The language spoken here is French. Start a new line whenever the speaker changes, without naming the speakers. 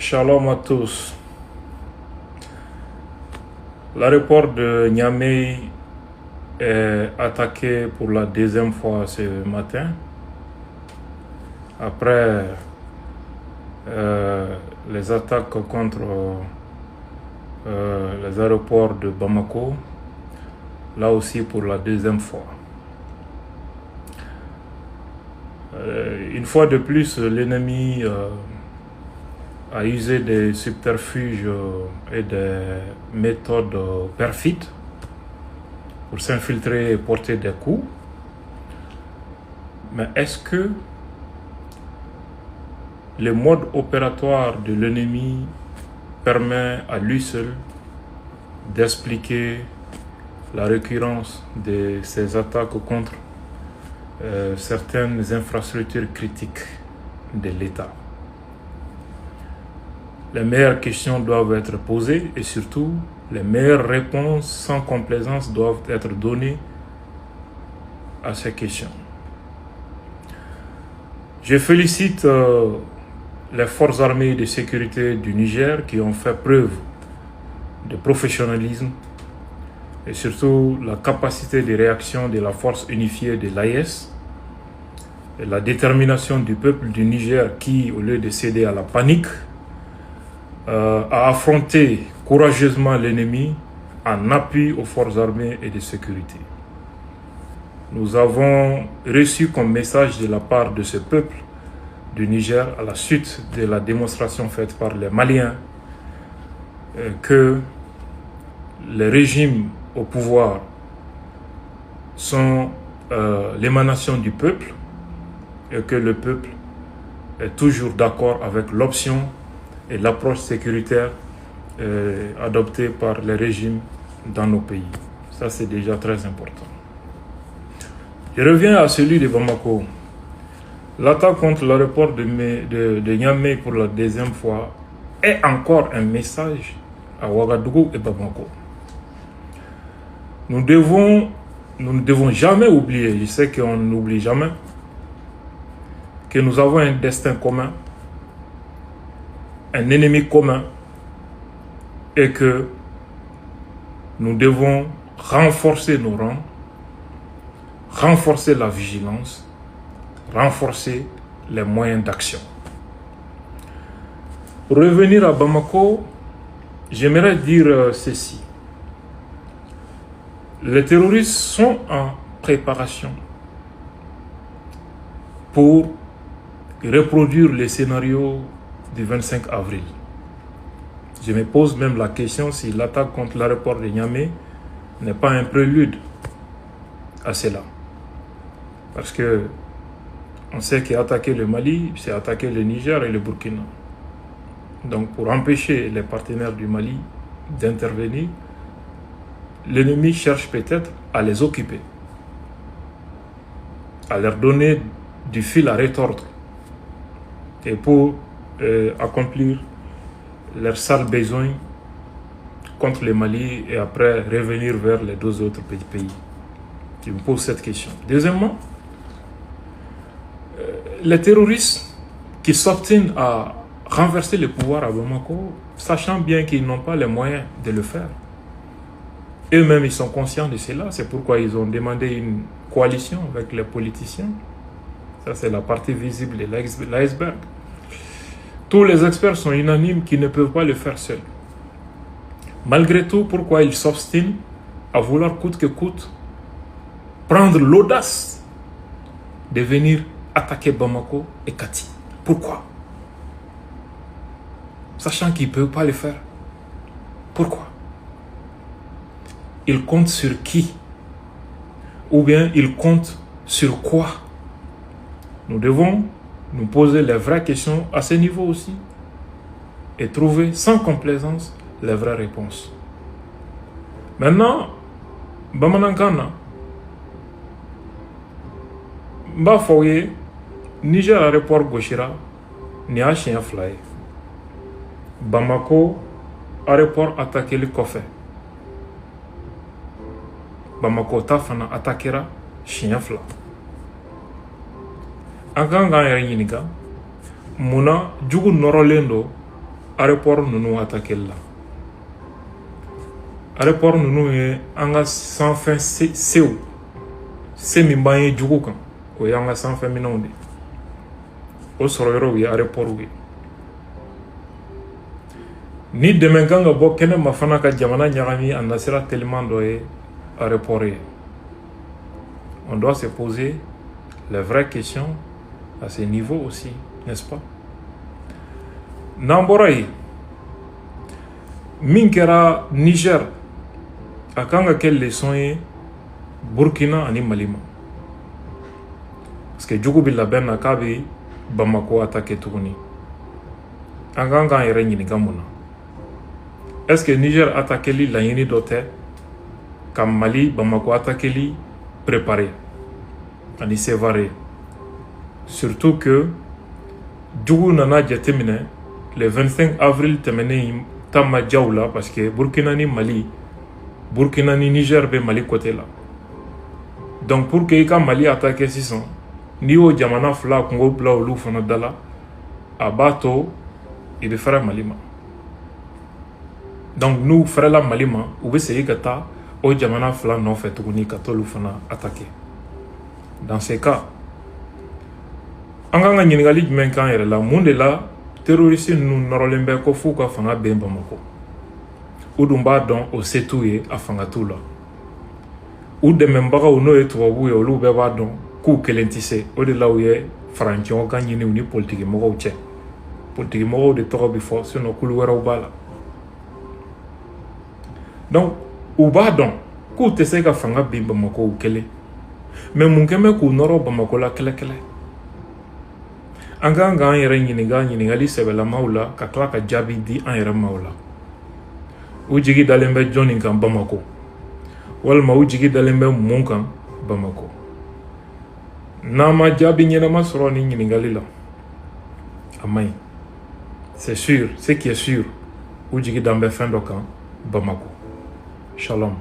Shalom à tous. L'aéroport de Niamey est attaqué pour la deuxième fois ce matin. Après les attaques contre les aéroports de Bamako, là aussi pour la deuxième fois. Une fois de plus, l'ennemi a usé des subterfuges et des méthodes perfides pour s'infiltrer et porter des coups. Mais est-ce que le mode opératoire de l'ennemi permet à lui seul d'expliquer la récurrence de ces attaques contre certaines infrastructures critiques de l'État? Les meilleures questions doivent être posées et surtout, les meilleures réponses sans complaisance doivent être données à ces questions. Je félicite les forces armées de sécurité du Niger qui ont fait preuve de professionnalisme et surtout la capacité de réaction de la force unifiée de l'AES et la détermination du peuple du Niger qui, au lieu de céder à la panique, a affronté courageusement l'ennemi en appui aux forces armées et de sécurité. Nous avons reçu comme message de la part de ce peuple du Niger, à la suite de la démonstration faite par les Maliens, que les régimes au pouvoir sont l'émanation du peuple et que le peuple est toujours d'accord avec l'option et l'approche sécuritaire adoptée par les régimes dans nos pays. Ça, c'est déjà très important. Je reviens à celui de Bamako. L'attaque contre l'aéroport de Niamey pour la deuxième fois est encore un message à Ouagadougou et Bamako. Nous ne devons jamais oublier, je sais qu'on n'oublie jamais, que nous avons un destin commun, un ennemi commun, et que nous devons renforcer nos rangs, renforcer la vigilance, renforcer les moyens d'action. Pour revenir à Bamako, j'aimerais dire ceci. Les terroristes sont en préparation pour reproduire les scénarios du 25 avril. Je me pose même la question si l'attaque contre l'aéroport de Niamey n'est pas un prélude à cela. Parce que on sait qu'attaquer le Mali, c'est attaquer le Niger et le Burkina. Donc pour empêcher les partenaires du Mali d'intervenir, l'ennemi cherche peut-être à les occuper, à leur donner du fil à retordre et pour accomplir leurs sales besoins contre le Mali et après revenir vers les deux autres pays. Je me pose cette question. Deuxièmement, les terroristes qui s'obstinent à renverser le pouvoir à Bamako, sachant bien qu'ils n'ont pas les moyens de le faire, eux-mêmes ils sont conscients de cela, c'est pourquoi ils ont demandé une coalition avec les politiciens. Ça, c'est la partie visible de l'iceberg. Tous les experts sont unanimes qu'ils ne peuvent pas le faire seuls. Malgré tout, pourquoi ils s'obstinent à vouloir coûte que coûte prendre l'audace de venir attaquer Bamako et Kati? Pourquoi? Sachant qu'ils ne peuvent pas le faire. Pourquoi? Ils comptent sur qui? Ou bien ils comptent sur quoi? Nous devons nous poser les vraies questions à ce niveau aussi et trouver sans complaisance les vraies réponses. Maintenant, Bamanankana, Bafoye, Niger aéroport Goshira, ni a chien fly. Bamako, aéroport attaqué le Kofé. Bamako tafana attaquera chien fly. An kan k'an yɛrɛ ɲininka mun na jugu nɔrɔlen don aéroport nous attaqué là. Aéroport nous est en sans fin c'est min baye jugu kan o yanga sans fin minonde o soro yoro wi aéroport wi ni demain kan ga bo kene ma fana ka jamana nyagami andasira tellement doye aéroport. On doit se poser les vraies questions à ce niveau aussi, n'est-ce pas? Namboraï, Minkera, Niger, à quand quelle leçon est Burkina et Mali? Parce que Djougou Bilaben a kabi Bamako attaqué Tourni. Anganga et Régni Gamona. Est-ce que Niger attaqué li la yeni doté? Comme Mali, Bamako attaqué li préparé, on y s'est varé. Surtout que Djougou Nana Djatemine, le 25 avril, Temene Tama Djaoula, parce que Burkina ni Mali, Burkina ni Niger, be Mali côté là. Donc pour que Mali attaque 600, ni au Djamana Fla, Congo Bla ou Loufana Dala, à Bato, il veut faire Malima. Donc nous, frère la Malima, ou veut essayer que ta au Djamana Fla non fait tourner quand Loufana attaqué. Dans ces cas, anganga nyingali menkan yere la monde la terroriste nous norolembe ko fu ka fanga bemba mako udumba don o setouye afanga tula ou de membaga o no etubu ye olu be ba don ku kelentise o de la uye franchon kan nyini uni politique mo ko che politique mo de to bi fo sino kulu wera bala. Donc ou ba don ku tese ka fanga bemba mako kele mais mun keme ku noro bamako la kele kele anga an yɛrɛ ɲiningali sɛbɛla maula ka tila ka jaabi di an yɛrɛ maula u jigi dalen bɛ jɔnni kan Bamako walima u jigi dalen bɛ mun kan Bamako n'an ma jaabi ɲɛnama sɔrɔ ni ɲiningali la a maɲi. C'est sûr, ce qui est sûr u jigi dan bɛ fɛn dɔ kan Bamako. Shalom.